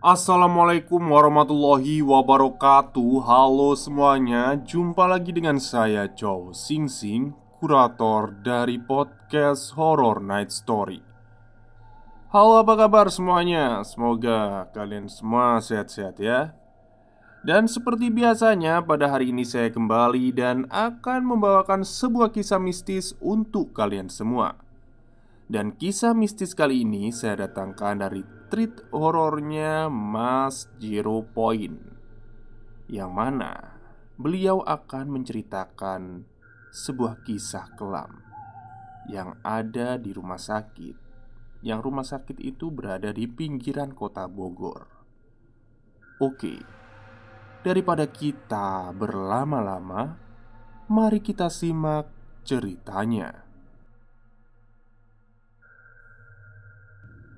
Assalamualaikum warahmatullahi wabarakatuh. Halo semuanya, jumpa lagi dengan saya Chow Sing Sing, kurator dari podcast Horror Night Story. Halo, apa kabar semuanya? Semoga kalian semua sehat-sehat ya. Dan seperti biasanya, pada hari ini saya kembali dan akan membawakan sebuah kisah mistis untuk kalian semua. Dan kisah mistis kali ini saya datangkan dari treat horornya Mas Zero Point, yang mana beliau akan menceritakan sebuah kisah kelam yang ada di rumah sakit. Yang rumah sakit itu berada di pinggiran kota Bogor. Oke, daripada kita berlama-lama, mari kita simak ceritanya.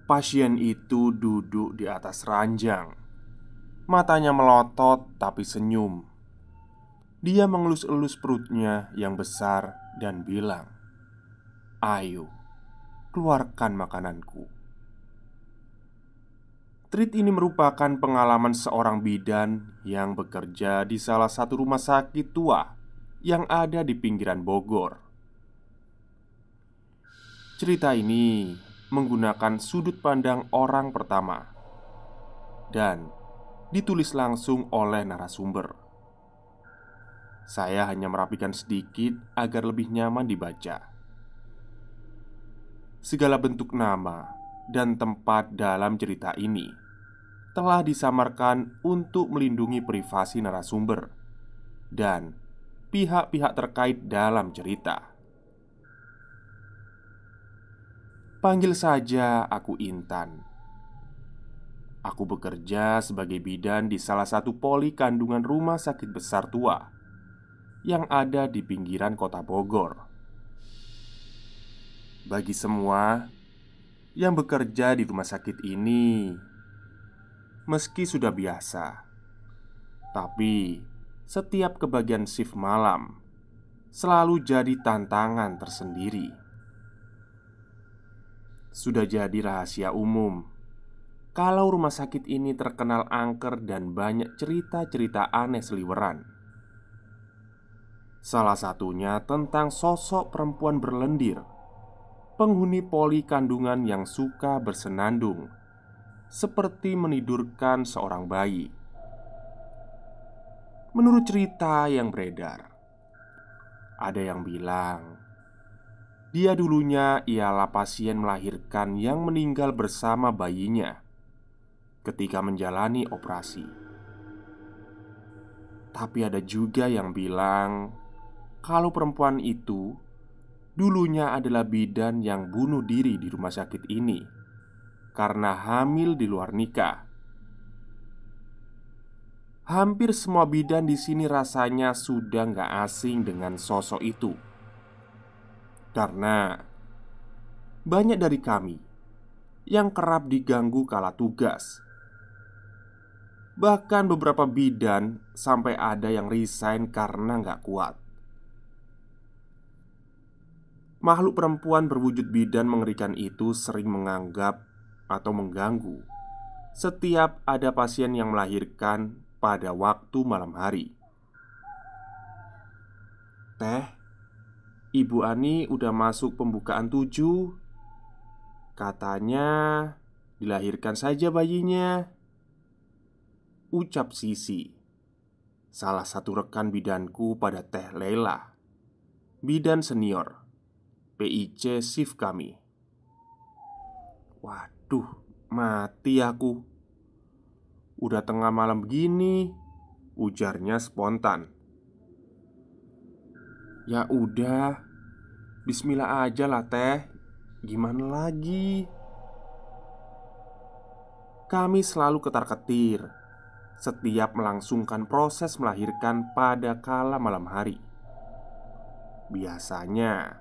Pasien itu duduk di atas ranjang. Matanya melotot tapi senyum. Dia mengelus-elus perutnya yang besar dan bilang, "Ayo, keluarkan makananku." Treat ini merupakan pengalaman seorang bidan yang bekerja di salah satu rumah sakit tua yang ada di pinggiran Bogor. Cerita ini menggunakan sudut pandang orang pertama dan ditulis langsung oleh narasumber. Saya hanya merapikan sedikit agar lebih nyaman dibaca. Segala bentuk nama dan tempat dalam cerita ini telah disamarkan untuk melindungi privasi narasumber dan pihak-pihak terkait dalam cerita. Panggil saja aku Intan. Aku bekerja sebagai bidan di salah satu poli kandungan rumah sakit besar tua yang ada di pinggiran kota Bogor. Bagi semua yang bekerja di rumah sakit ini, meski sudah biasa, tapi setiap kebagian shift malam selalu jadi tantangan tersendiri. Sudah jadi rahasia umum kalau rumah sakit ini terkenal angker dan banyak cerita-cerita aneh seliweran. Salah satunya tentang sosok perempuan berlendir, penghuni poli kandungan yang suka bersenandung, seperti menidurkan seorang bayi. Menurut cerita yang beredar, ada yang bilang dia dulunya ialah pasien melahirkan yang meninggal bersama bayinya ketika menjalani operasi. Tapi ada juga yang bilang kalau perempuan itu dulunya adalah bidan yang bunuh diri di rumah sakit ini karena hamil di luar nikah. Hampir semua bidan di sini rasanya sudah nggak asing dengan sosok itu, karena banyak dari kami yang kerap diganggu kala tugas. Bahkan beberapa bidan sampai ada yang resign karena nggak kuat. Makhluk perempuan berwujud bidan mengerikan itu sering menganggap atau mengganggu setiap ada pasien yang melahirkan pada waktu malam hari. "Teh, Ibu Ani udah masuk pembukaan 7. Katanya dilahirkan saja bayinya," ucap Sisi, salah satu rekan bidanku pada Teh Lela, bidan senior PIC shift kami. "Waduh, mati aku. Udah tengah malam begini," ujarnya spontan. "Ya udah, bismillah aja lah teh. Gimana lagi?" Kami selalu ketar-ketir setiap melangsungkan proses melahirkan pada kala malam hari. Biasanya,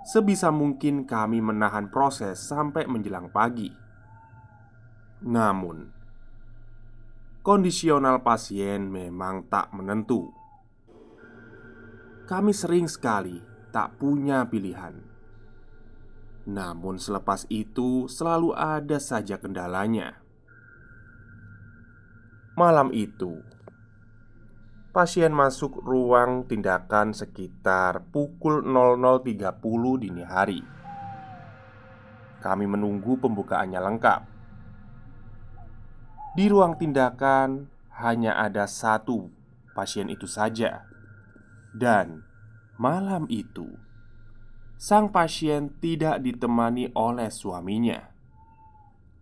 sebisa mungkin kami menahan proses sampai menjelang pagi. Namun, kondisional pasien memang tak menentu. Kami sering sekali tak punya pilihan. Namun selepas itu selalu ada saja kendalanya. Malam itu, pasien masuk ruang tindakan sekitar pukul 00.30 dini hari. Kami menunggu pembukaannya lengkap. Di ruang tindakan hanya ada satu pasien itu saja. Dan malam itu, sang pasien tidak ditemani oleh suaminya.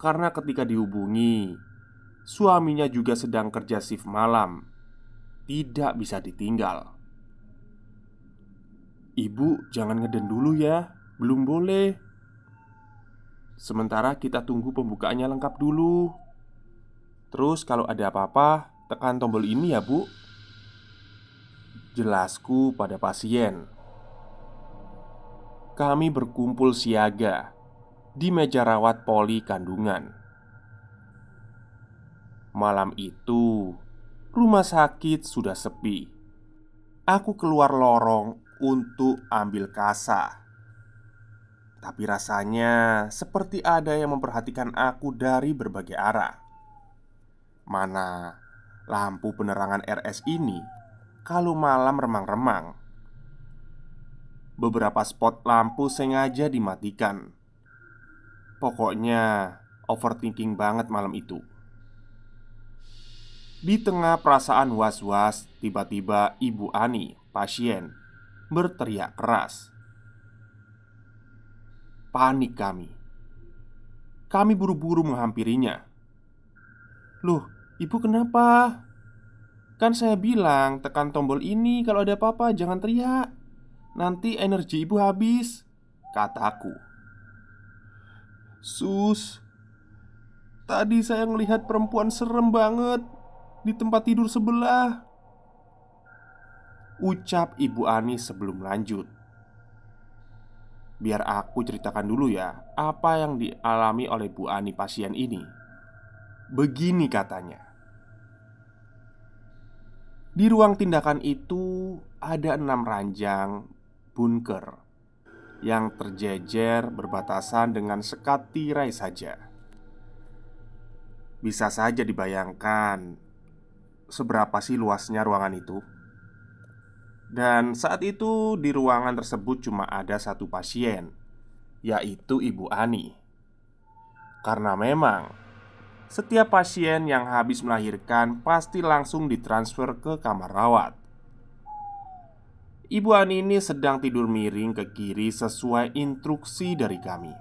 Karena ketika dihubungi, suaminya juga sedang kerja shift malam. Tidak bisa ditinggal. "Ibu jangan ngeden dulu ya, belum boleh. Sementara kita tunggu pembukaannya lengkap dulu. Terus kalau ada apa-apa, tekan tombol ini ya bu," jelasku pada pasien. Kami berkumpul siaga di meja rawat poli kandungan. Malam itu, rumah sakit sudah sepi. Aku keluar lorong untuk ambil kasa. Tapi rasanya seperti ada yang memperhatikan aku dari berbagai arah. Mana lampu penerangan RS ini kalau malam remang-remang. Beberapa spot lampu sengaja dimatikan. Pokoknya overthinking banget malam itu. Di tengah perasaan was-was, tiba-tiba Ibu Ani, pasien, berteriak keras. Panik kami. Kami buru-buru menghampirinya. "Loh, ibu kenapa? Kan saya bilang tekan tombol ini kalau ada apa-apa, jangan teriak. Nanti energi ibu habis," kataku. "Sus, tadi saya melihat perempuan serem banget di tempat tidur sebelah," ucap Ibu Ani sebelum lanjut. Biar aku ceritakan dulu ya apa yang dialami oleh Bu Ani pasien ini. Begini katanya. Di ruang tindakan itu ada 6 ranjang bunker yang terjejer berbatasan dengan sekat tirai saja. Bisa saja dibayangkan seberapa sih luasnya ruangan itu. Dan saat itu di ruangan tersebut cuma ada satu pasien, yaitu Ibu Ani. Karena memang setiap pasien yang habis melahirkan pasti langsung ditransfer ke kamar rawat. Ibu Ani ini sedang tidur miring ke kiri sesuai instruksi dari kami.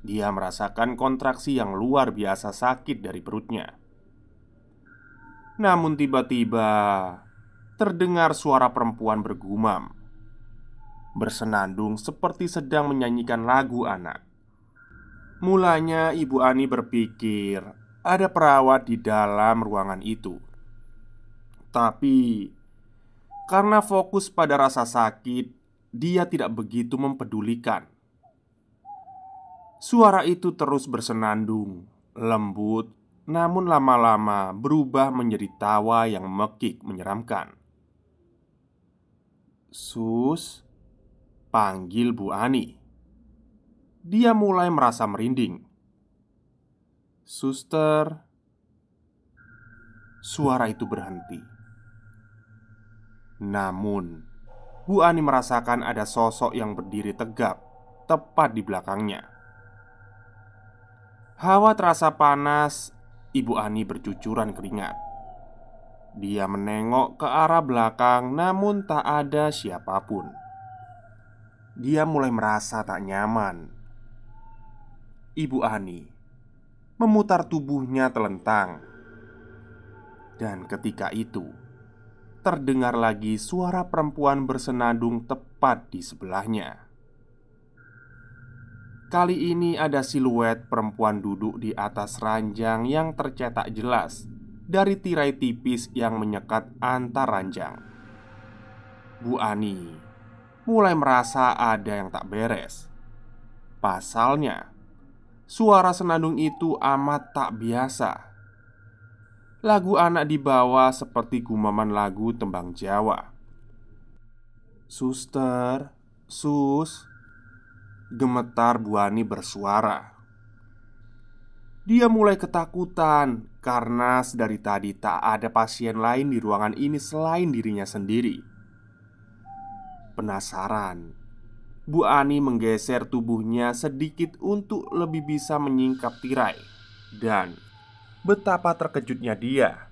Dia merasakan kontraksi yang luar biasa sakit dari perutnya. Namun tiba-tiba terdengar suara perempuan bergumam, bersenandung seperti sedang menyanyikan lagu anak. Mulanya Ibu Ani berpikir ada perawat di dalam ruangan itu. Tapi karena fokus pada rasa sakit, dia tidak begitu mempedulikan. Suara itu terus bersenandung, lembut, namun lama-lama berubah menjadi tawa yang mekik menyeramkan. "Sus," panggil Bu Ani. Dia mulai merasa merinding. "Suster." Suara itu berhenti. Namun Bu Ani merasakan ada sosok yang berdiri tegap tepat di belakangnya. Hawa terasa panas. Ibu Ani bercucuran keringat. Dia menengok ke arah belakang, namun tak ada siapapun. Dia mulai merasa tak nyaman. Ibu Ani memutar tubuhnya telentang. Dan ketika itu terdengar lagi suara perempuan bersenandung tepat di sebelahnya. Kali ini ada siluet perempuan duduk di atas ranjang yang tercetak jelas dari tirai tipis yang menyekat antar ranjang. Bu Ani mulai merasa ada yang tak beres. Pasalnya, suara senandung itu amat tak biasa. Lagu anak di bawah seperti gumaman lagu tembang Jawa. "Suster, sus," gemetar Bu Ani bersuara. Dia mulai ketakutan karena sedari tadi tak ada pasien lain di ruangan ini selain dirinya sendiri. Penasaran, Bu Ani menggeser tubuhnya sedikit untuk lebih bisa menyingkap tirai. Dan betapa terkejutnya dia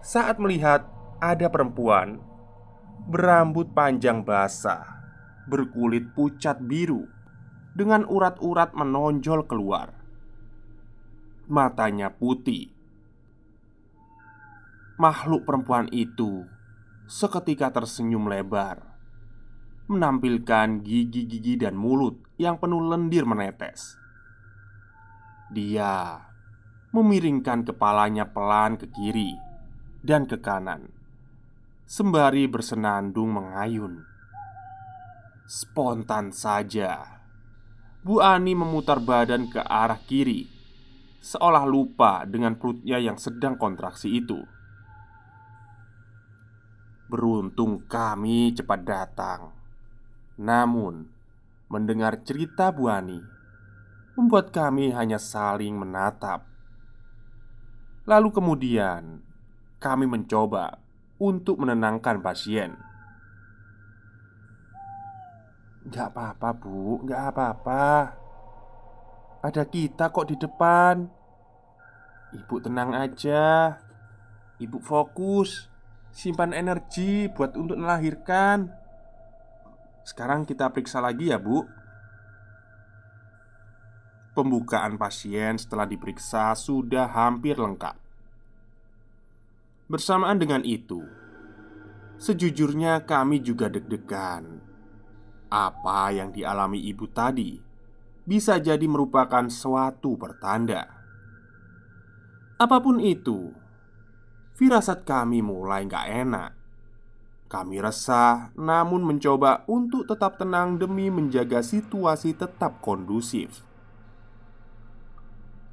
saat melihat ada perempuan berambut panjang basah, berkulit pucat biru, dengan urat-urat menonjol keluar. Matanya putih. Makhluk perempuan itu seketika tersenyum lebar, menampilkan gigi-gigi dan mulut yang penuh lendir menetes. Dia memiringkan kepalanya pelan ke kiri dan ke kanan, sembari bersenandung mengayun. Spontan saja Bu Ani memutar badan ke arah kiri, seolah lupa dengan perutnya yang sedang kontraksi itu. Beruntung kami cepat datang. Namun, mendengar cerita Bu Ani membuat kami hanya saling menatap. Lalu kemudian kami mencoba untuk menenangkan pasien. "Gak apa-apa Bu, gak apa-apa. Ada kita kok di depan. Ibu tenang aja. Ibu fokus, simpan energi buat untuk melahirkan. Sekarang kita periksa lagi ya Bu." Pembukaan pasien setelah diperiksa sudah hampir lengkap. Bersamaan dengan itu, sejujurnya kami juga deg-degan. Apa yang dialami ibu tadi bisa jadi merupakan suatu pertanda. Apapun itu, firasat kami mulai gak enak. Kami resah, namun mencoba untuk tetap tenang demi menjaga situasi tetap kondusif.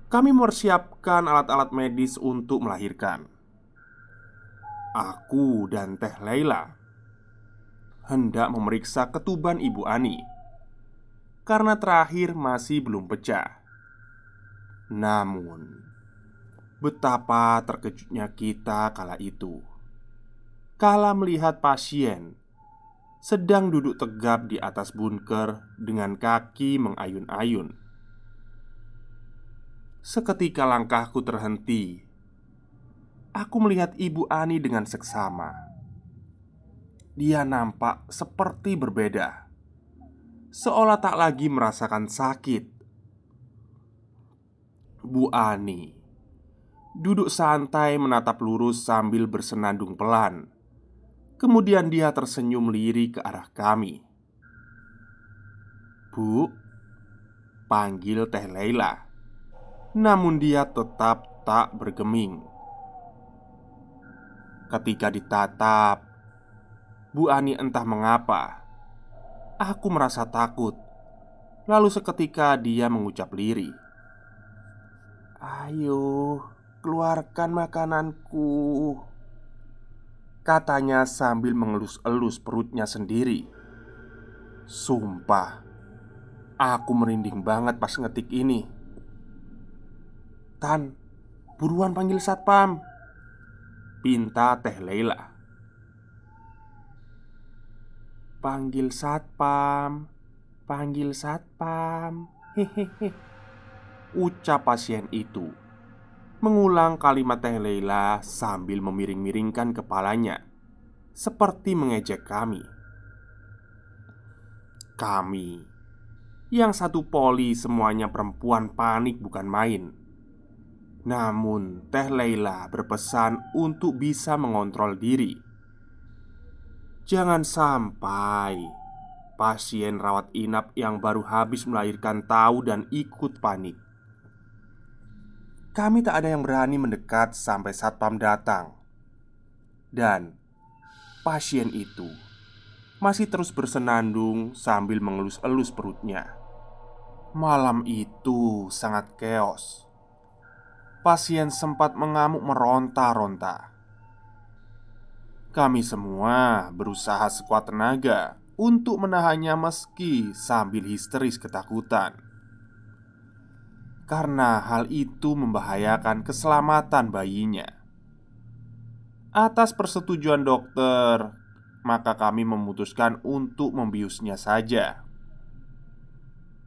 Kami mempersiapkan alat-alat medis untuk melahirkan. Aku dan Teh Laila hendak memeriksa ketuban Ibu Ani karena terakhir masih belum pecah. Namun, betapa terkejutnya kita kala itu kala melihat pasien sedang duduk tegap di atas bunker dengan kaki mengayun-ayun. Seketika langkahku terhenti. Aku melihat Ibu Ani dengan seksama. Dia nampak seperti berbeda, seolah tak lagi merasakan sakit. Bu Ani duduk santai menatap lurus sambil bersenandung pelan. Kemudian dia tersenyum lirik ke arah kami. "Bu," panggil Teh Laila. Namun dia tetap tak bergeming. Ketika ditatap, Bu Ani entah mengapa aku merasa takut. Lalu seketika dia mengucap lirih, "Ayo, keluarkan makananku," katanya sambil mengelus-elus perutnya sendiri. Sumpah, aku merinding banget pas ngetik ini. "Tan, buruan panggil satpam," pinta Teh Laila. "Panggil satpam, panggil satpam, hehehe," ucap pasien itu, mengulang kalimat Teh Laila sambil memiring-miringkan kepalanya, seperti mengejek kami. Kami yang satu poli semuanya perempuan panik bukan main. Namun Teh Laila berpesan untuk bisa mengontrol diri. Jangan sampai pasien rawat inap yang baru habis melahirkan tahu dan ikut panik. Kami tak ada yang berani mendekat sampai satpam datang. Dan pasien itu masih terus bersenandung sambil mengelus-elus perutnya. Malam itu sangat keos. Pasien sempat mengamuk meronta-ronta. Kami semua berusaha sekuat tenaga untuk menahannya meski sambil histeris ketakutan. karena hal itu membahayakan keselamatan bayinya. Atas persetujuan dokter, maka kami memutuskan untuk membiusnya saja.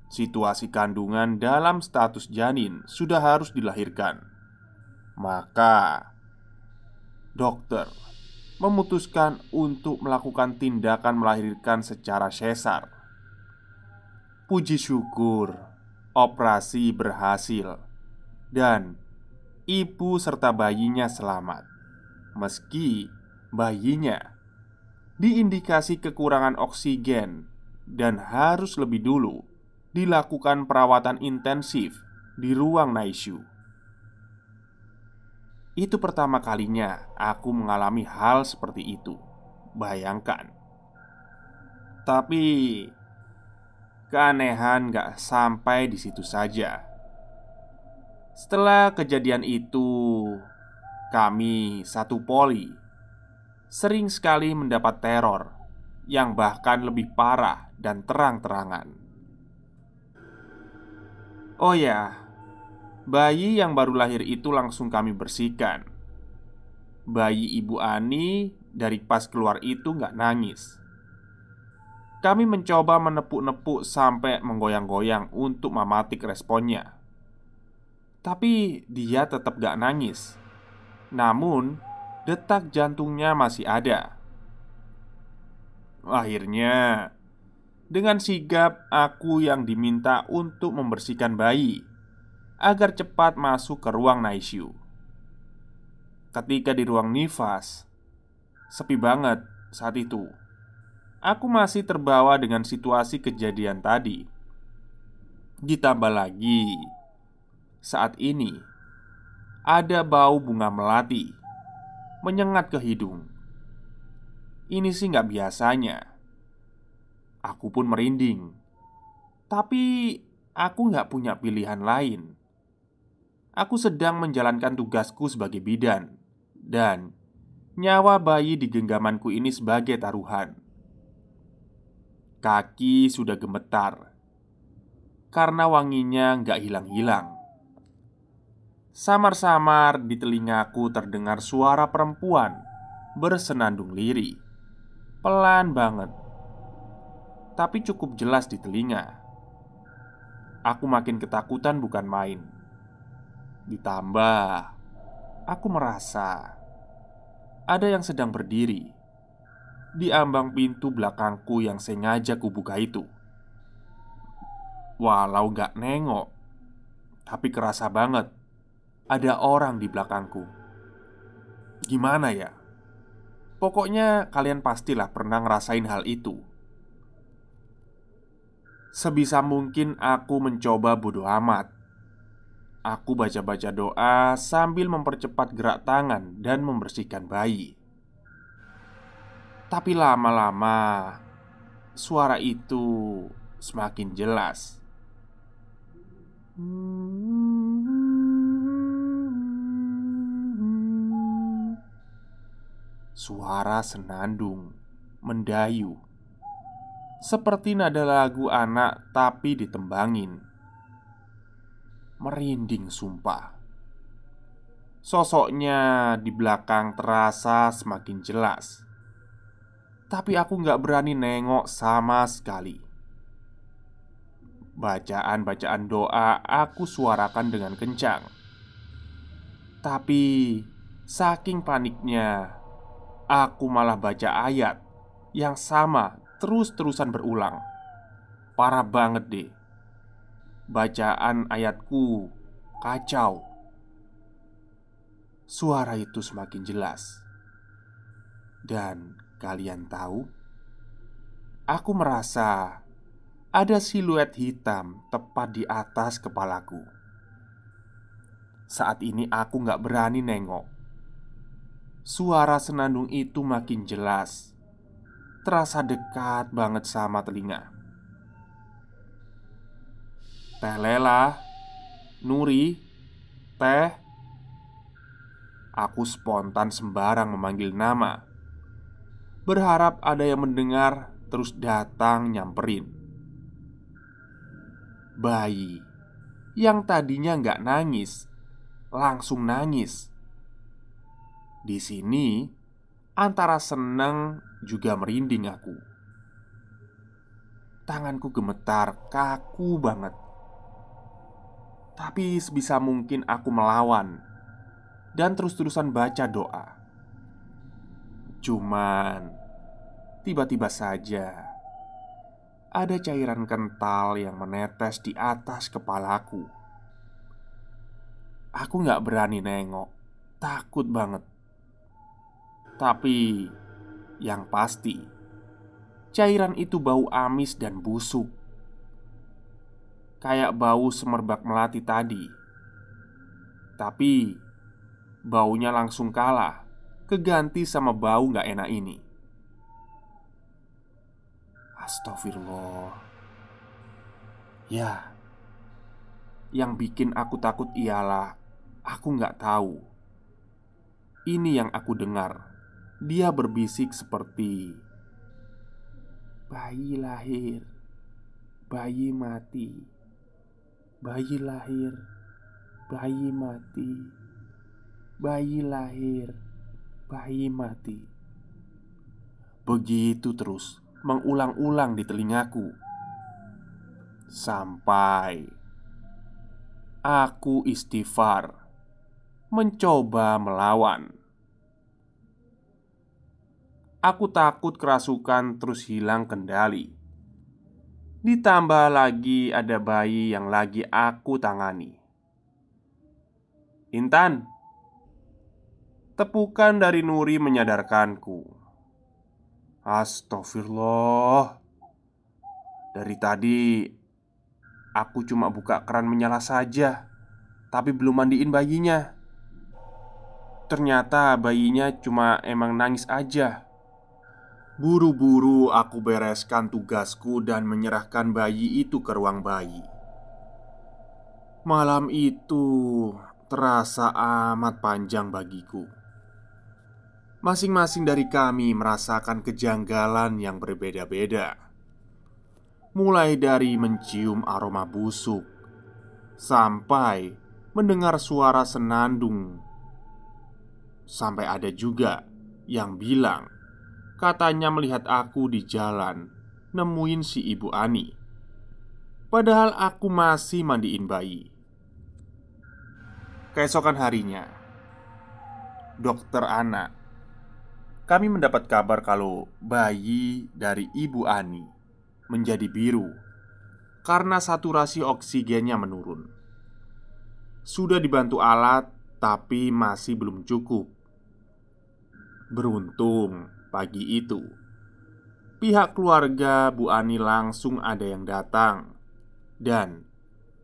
Situasi kandungan dalam status janin sudah harus dilahirkan. Maka dokter memutuskan untuk melakukan tindakan melahirkan secara sesar. Puji syukur, operasi berhasil dan ibu serta bayinya selamat. Meski bayinya diindikasi kekurangan oksigen dan harus lebih dulu dilakukan perawatan intensif di ruang NICU. Itu pertama kalinya aku mengalami hal seperti itu. Bayangkan. Tapi keanehan gak sampai di situ saja. Setelah kejadian itu, kami satu poli sering sekali mendapat teror yang bahkan lebih parah dan terang-terangan. Oh ya, bayi yang baru lahir itu langsung kami bersihkan. Bayi Ibu Ani dari pas keluar itu gak nangis. Kami mencoba menepuk-nepuk sampai menggoyang-goyang untuk mematik responnya. Tapi dia tetap gak nangis. Namun, detak jantungnya masih ada. Akhirnya, dengan sigap aku yang diminta untuk membersihkan bayi agar cepat masuk ke ruang NICU. Ketika di ruang nifas, sepi banget saat itu. Aku masih terbawa dengan situasi kejadian tadi. Ditambah lagi, saat ini ada bau bunga melati menyengat ke hidung. Ini sih nggak biasanya. Aku pun merinding. Tapi aku nggak punya pilihan lain. Aku sedang menjalankan tugasku sebagai bidan, dan nyawa bayi di genggamanku ini sebagai taruhan. Kaki sudah gemetar karena wanginya nggak hilang-hilang. Samar-samar di telingaku terdengar suara perempuan bersenandung lirih. Pelan banget, tapi cukup jelas di telinga. Aku makin ketakutan bukan main. Ditambah, aku merasa ada yang sedang berdiri di ambang pintu belakangku yang sengaja kubuka itu. Walau gak nengok, tapi kerasa banget ada orang di belakangku. Gimana ya? Pokoknya kalian pastilah pernah ngerasain hal itu. Sebisa mungkin aku mencoba bodo amat. Aku baca-baca doa sambil mempercepat gerak tangan dan membersihkan bayi. Tapi lama-lama suara itu semakin jelas. Suara senandung, mendayu, seperti nada lagu anak tapi ditembangin. Merinding sumpah. Sosoknya di belakang terasa semakin jelas. Tapi aku gak berani nengok sama sekali. Bacaan-bacaan doa aku suarakan dengan kencang. Tapi saking paniknya, aku malah baca ayat yang sama terus-terusan berulang. Parah banget deh. Bacaan ayatku kacau. Suara itu semakin jelas. Dan kalian tahu, aku merasa ada siluet hitam tepat di atas kepalaku. Saat ini aku gak berani nengok. Suara senandung itu makin jelas, terasa dekat banget sama telinga. Teh Lela, Nuri, Teh. Aku spontan sembarang memanggil nama, berharap ada yang mendengar terus datang nyamperin. Bayi yang tadinya nggak nangis langsung nangis. Di sini antara senang juga merinding aku. Tanganku gemetar, kaku banget. Tapi sebisa mungkin aku melawan dan terus-terusan baca doa. Cuman tiba-tiba saja ada cairan kental yang menetes di atas kepalaku. Aku nggak berani nengok, takut banget. Tapi yang pasti, cairan itu bau amis dan busuk, kayak bau semerbak melati tadi. Tapi baunya langsung kalah, keganti sama bau nggak enak ini. Astagfirullah. Ya, yang bikin aku takut ialah aku nggak tahu. Ini yang aku dengar. Dia berbisik seperti, "Bayi lahir, bayi mati, bayi lahir, bayi mati, bayi lahir, bayi mati." Begitu terus mengulang-ulang di telingaku sampai aku istighfar, mencoba melawan. Aku takut kerasukan terus hilang kendali. Ditambah lagi ada bayi yang lagi aku tangani. "Intan!" Tepukan dari Nuri menyadarkanku. Astagfirullah. Dari tadi aku cuma buka keran menyala saja, tapi belum mandiin bayinya. Ternyata bayinya cuma emang nangis aja. Buru-buru aku bereskan tugasku dan menyerahkan bayi itu ke ruang bayi. Malam itu terasa amat panjang bagiku. Masing-masing dari kami merasakan kejanggalan yang berbeda-beda. Mulai dari mencium aroma busuk sampai mendengar suara senandung. Sampai ada juga yang bilang katanya melihat aku di jalan nemuin si Ibu Ani. Padahal aku masih mandiin bayi. Keesokan harinya, dokter anak, kami mendapat kabar kalau bayi dari Ibu Ani menjadi biru karena saturasi oksigennya menurun. Sudah dibantu alat, tapi masih belum cukup. Beruntung pagi itu pihak keluarga Bu Ani langsung ada yang datang. Dan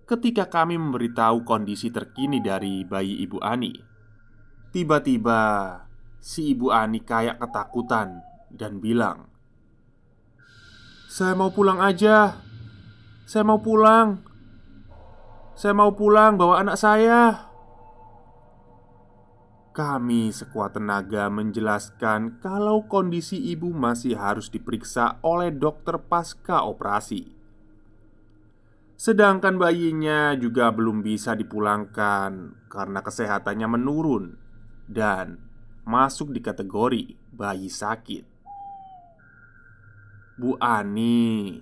ketika kami memberitahu kondisi terkini dari bayi Ibu Ani, tiba-tiba si Ibu Ani kayak ketakutan dan bilang, "Saya mau pulang aja. Saya mau pulang. Saya mau pulang bawa anak saya." Kami sekuat tenaga menjelaskan kalau kondisi ibu masih harus diperiksa oleh dokter pasca operasi. Sedangkan bayinya juga belum bisa dipulangkan karena kesehatannya menurun dan masuk di kategori bayi sakit. Bu Ani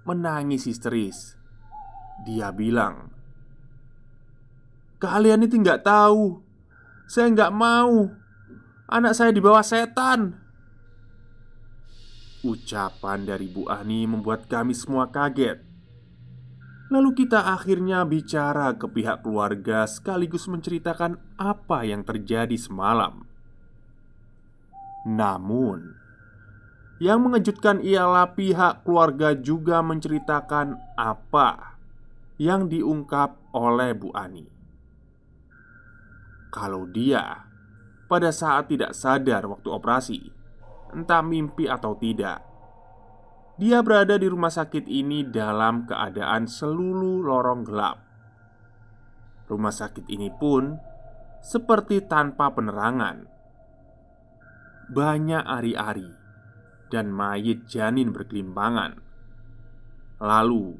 menangis histeris. Dia bilang, "Kalian itu nggak tahu. Saya nggak mau. Anak saya dibawa setan." Ucapan dari Bu Ani membuat kami semua kaget. Lalu kita akhirnya bicara ke pihak keluarga sekaligus menceritakan apa yang terjadi semalam. Namun, yang mengejutkan ialah pihak keluarga juga menceritakan apa yang diungkap oleh Bu Ani. Kalau dia pada saat tidak sadar waktu operasi, entah mimpi atau tidak, dia berada di rumah sakit ini dalam keadaan seluruh lorong gelap. Rumah sakit ini pun seperti tanpa penerangan. Banyak ari-ari dan mayit janin bergelimpangan. Lalu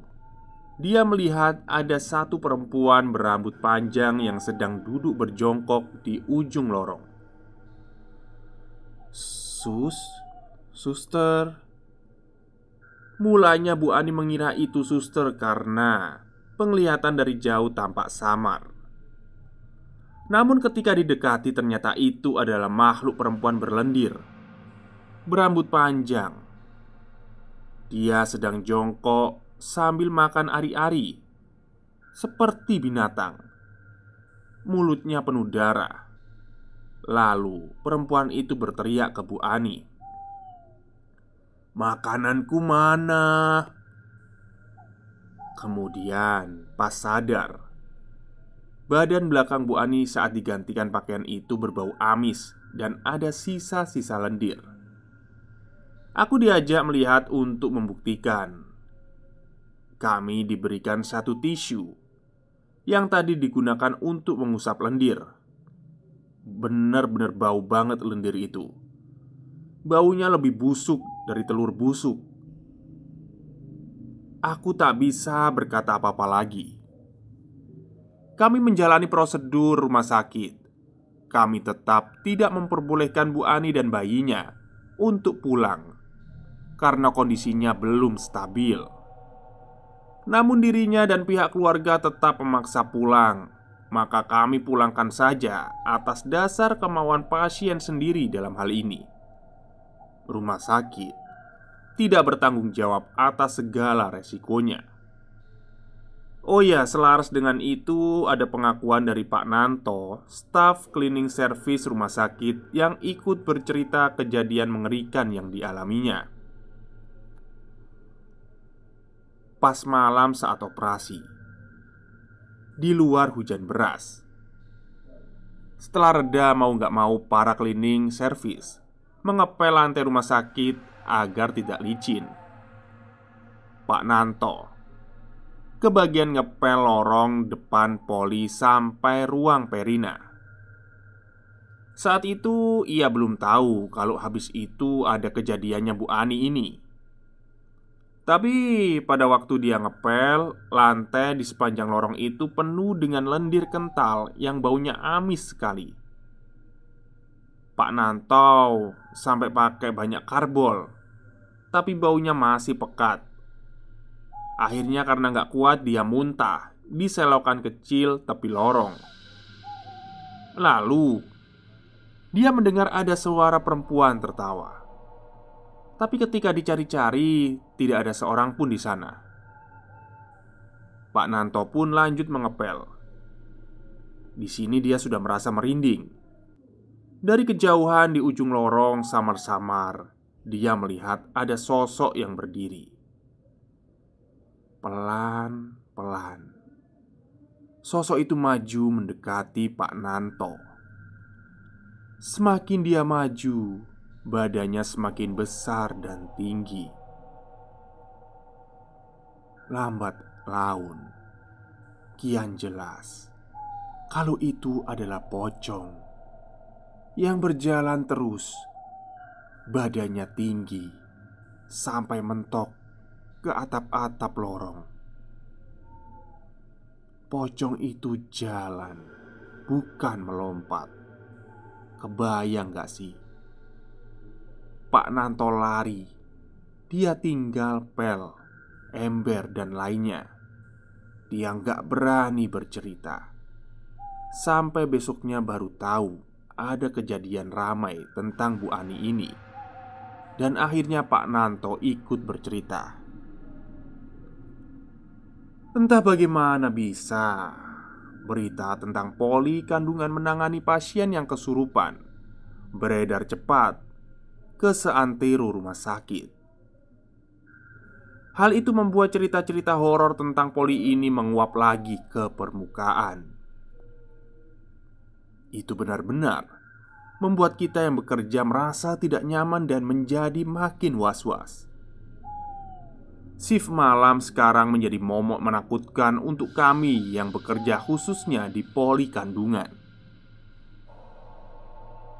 dia melihat ada satu perempuan berambut panjang yang sedang duduk berjongkok di ujung lorong. Suster. Mulanya Bu Ani mengira itu suster karena penglihatan dari jauh tampak samar. Namun ketika didekati ternyata itu adalah makhluk perempuan berlendir, berambut panjang. Dia sedang jongkok sambil makan ari-ari seperti binatang. Mulutnya penuh darah. Lalu perempuan itu berteriak ke Bu Ani, "Makananku mana?" Kemudian pas sadar, badan belakang Bu Ani saat digantikan pakaian itu berbau amis dan ada sisa-sisa lendir. Aku diajak melihat untuk membuktikan. Kami diberikan satu tisu yang tadi digunakan untuk mengusap lendir. Benar-benar bau banget lendir itu. Baunya lebih busuk dari telur busuk. Aku tak bisa berkata apa-apa lagi. Kami menjalani prosedur rumah sakit. Kami tetap tidak memperbolehkan Bu Ani dan bayinya untuk pulang karena kondisinya belum stabil. Namun dirinya dan pihak keluarga tetap memaksa pulang. Maka kami pulangkan saja atas dasar kemauan pasien sendiri dalam hal ini. Rumah sakit tidak bertanggung jawab atas segala resikonya. Oh ya, selaras dengan itu ada pengakuan dari Pak Nanto, staf cleaning service rumah sakit yang ikut bercerita kejadian mengerikan yang dialaminya. Pas malam saat operasi, di luar hujan deras. Setelah reda mau gak mau para cleaning service mengepel lantai rumah sakit agar tidak licin. Pak Nanto ke bagian ngepel lorong depan poli sampai ruang perina. Saat itu ia belum tahu kalau habis itu ada kejadiannya Bu Ani ini. Tapi pada waktu dia ngepel, lantai di sepanjang lorong itu penuh dengan lendir kental yang baunya amis sekali. Pak Nanto sampai pakai banyak karbol, tapi baunya masih pekat. Akhirnya karena gak kuat dia muntah di selokan kecil tepi lorong. Lalu dia mendengar ada suara perempuan tertawa. Tapi ketika dicari-cari, tidak ada seorang pun di sana. Pak Nanto pun lanjut mengepel. Di sini dia sudah merasa merinding. Dari kejauhan di ujung lorong samar-samar, dia melihat ada sosok yang berdiri. Pelan-pelan sosok itu maju mendekati Pak Nanto. Semakin dia maju, badannya semakin besar dan tinggi. Lambat laun, kian jelas kalau itu adalah pocong yang berjalan terus. Badannya tinggi sampai mentok ke atap-atap lorong. Pocong itu jalan, bukan melompat. Kebayang gak sih? Pak Nanto lari. Dia tinggal pel, ember, dan lainnya. Dia nggak berani bercerita. Sampai besoknya baru tahu ada kejadian ramai tentang Bu Ani ini. Dan akhirnya Pak Nanto ikut bercerita. Entah bagaimana bisa berita tentang poli kandungan menangani pasien yang kesurupan beredar cepat ke seantero rumah sakit. Hal itu membuat cerita-cerita horor tentang poli ini menguap lagi ke permukaan. Itu benar-benar membuat kita yang bekerja merasa tidak nyaman dan menjadi makin was-was. Shift malam sekarang menjadi momok menakutkan untuk kami yang bekerja khususnya di poli kandungan.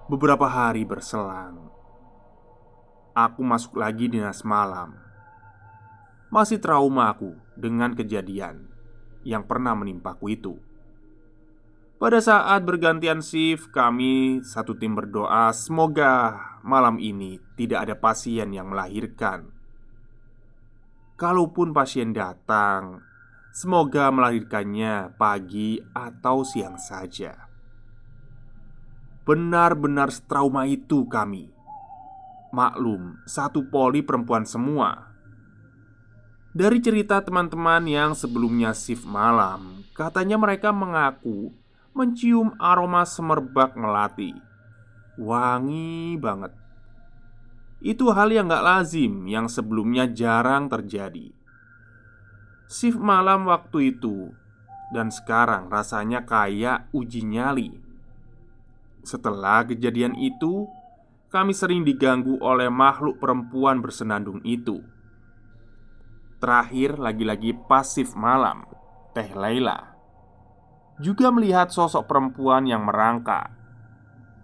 Beberapa hari berselang, aku masuk lagi dinas malam. Masih trauma aku dengan kejadian yang pernah menimpaku itu. Pada saat bergantian shift, kami satu tim berdoa semoga malam ini tidak ada pasien yang melahirkan. Kalaupun pasien datang, semoga melahirkannya pagi atau siang saja. Benar-benar trauma itu kami. Maklum, satu poli perempuan semua. Dari cerita teman-teman yang sebelumnya shift malam, katanya mereka mengaku mencium aroma semerbak melati. Wangi banget. Itu hal yang gak lazim, yang sebelumnya jarang terjadi. Shift malam waktu itu dan sekarang rasanya kayak uji nyali. Setelah kejadian itu, kami sering diganggu oleh makhluk perempuan bersenandung itu. Terakhir, lagi-lagi pas shift malam, Teh Laila juga melihat sosok perempuan yang merangkak,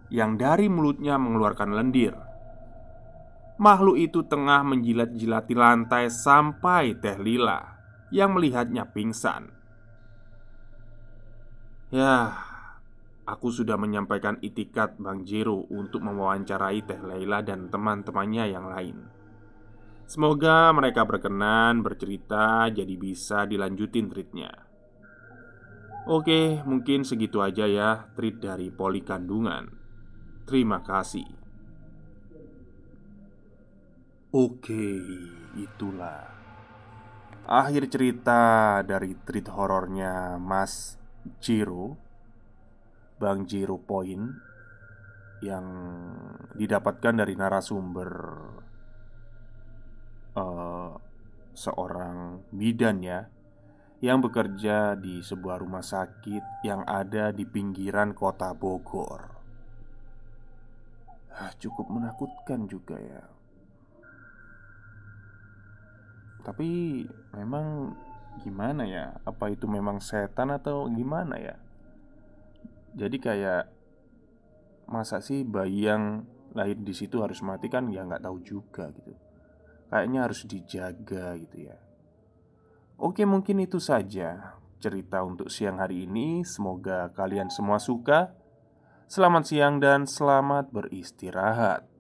yang dari mulutnya mengeluarkan lendir. Makhluk itu tengah menjilat-jilati lantai sampai Teh Lila yang melihatnya pingsan. Ya, aku sudah menyampaikan itikat Bang Jero untuk mewawancarai Teh Laila dan teman-temannya yang lain. Semoga mereka berkenan bercerita jadi bisa dilanjutin treatnya. Oke, mungkin segitu aja ya treat dari poli kandungan. Terima kasih. Oke, itulah akhir cerita dari treat horornya Mas Jiro, Bang Jiro Point, yang didapatkan dari narasumber seorang bidan ya, yang bekerja di sebuah rumah sakit yang ada di pinggiran kota Bogor. Cukup menakutkan juga ya. Tapi memang gimana ya? Apa itu memang setan atau gimana ya? Jadi kayak masa sih bayi yang lahir di situ harus mati kan ya nggak tahu juga gitu. Kayaknya harus dijaga gitu ya. Oke, mungkin itu saja cerita untuk siang hari ini. Semoga kalian semua suka. Selamat siang dan selamat beristirahat.